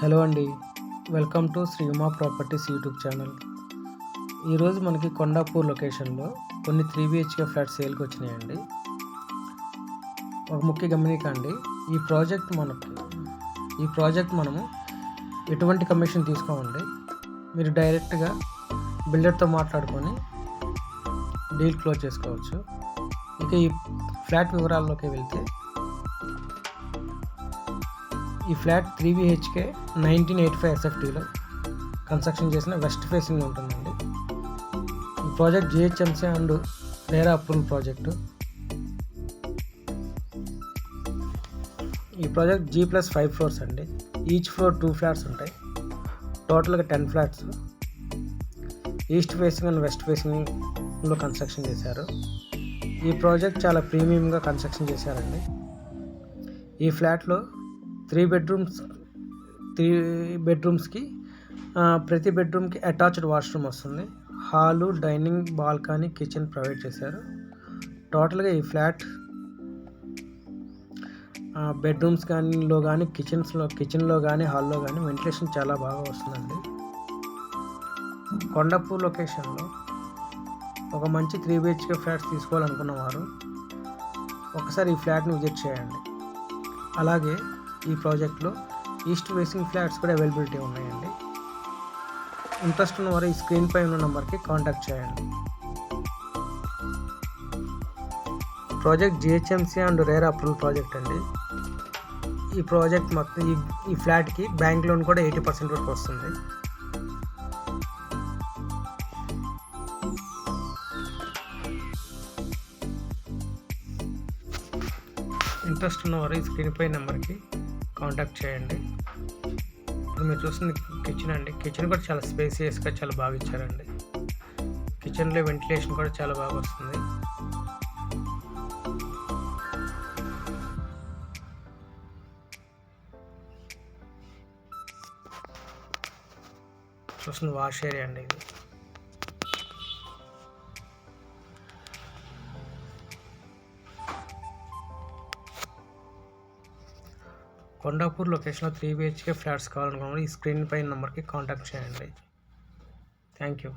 Hello అండి, welcome to Shri Uma properties YouTube channel. ఈరోజు మనకి కొండాపూర్ లొకేషన్లో కొన్ని 3 BHK ఫ్లాట్స్ సేల్కి వచ్చినాయండి. ఒక ముఖ్య గమనిక అండి, ఈ ప్రాజెక్ట్ మనము ఎటువంటి కమిషన్ తీసుకోమండి. మీరు డైరెక్ట్గా బిల్డర్తో మాట్లాడుకొని డీల్ క్లోజ్ చేసుకోవచ్చు. ఇక ఈ ఫ్లాట్ వివరాల్లోకి వెళ్తే, ఈ ఫ్లాట్ 3 BHK 1985 SFTలో కన్స్ట్రక్షన్ చేసిన వెస్ట్ ఫేసింగ్ ఉంటుందండి. ఈ project GHMC and RERA approval project. ఈ ప్రాజెక్ట్ G+5 ఫ్లోర్స్ అండి. ఈచ్ ఫ్లోర్ 2 ఫ్లాట్స్ ఉంటాయి. టోటల్గా 10 flats east facing and west ఫేసింగ్లో కన్స్ట్రక్షన్ చేశారు. ఈ ప్రాజెక్ట్ చాలా ప్రీమియంగా కన్స్ట్రక్షన్ చేశారండి. ఈ ఫ్లాట్లో 3 బెడ్రూమ్స్కి ప్రతి బెడ్రూమ్కి అటాచ్డ్ వాష్రూమ్ వస్తుంది. Hall, dining, balcony, kitchen provide చేశారు. టోటల్గా ఈ ఫ్లాట్ బెడ్రూమ్స్ కానీ కిచెన్లో కానీ హాల్లో కానీ వెంటిలేషన్ చాలా బాగా వస్తుందండి. కొండాపూర్ లొకేషన్లో ఒక మంచి 3 BHK ఫ్లాట్స్ తీసుకోవాలనుకున్న వారు ఒకసారి ఈ ఫ్లాట్ని విజిట్ చేయండి. అలాగే ఈ ప్రాజెక్ట్లో ఈస్ట్ ఫేసింగ్ ఫ్లాట్స్ కూడా అవైలబిలిటీ ఉన్నాయండి. ఇంట్రెస్ట్ ఉన్న వారు ఈ స్క్రీన్ పై ఉన్న నెంబర్కి కాంటాక్ట్ చేయండి. Project GHMC and RERA approval project అండి. ఈ ప్రాజెక్ట్ మొత్తం ఈ ఫ్లాట్కి బ్యాంక్ లోన్ కూడా 80% వరకు వస్తుంది. ఇంట్రెస్ట్ ఉన్నవారు ఈ స్క్రీన్ పై నెంబర్కి కాంటాక్ట్ చేయండి. ఇప్పుడు మీరు చూస్తుంది కిచెన్ అండి. కిచెన్ కూడా చాలా స్పేసియస్గా చాలా బాగా ఇచ్చారండి. కిచెన్లో వెంటిలేషన్ కూడా చాలా బాగా వస్తుంది. చూస్తుంది వాష్ ఏరియా అండి ఇది. కొండాపూర్ లొకేషన్లో 3 BHK ఫ్లాట్స్ కావాలనుకున్నప్పుడు ఈ స్క్రీన్ పై నెంబర్కి కాంటాక్ట్ చేయండి. Thank you.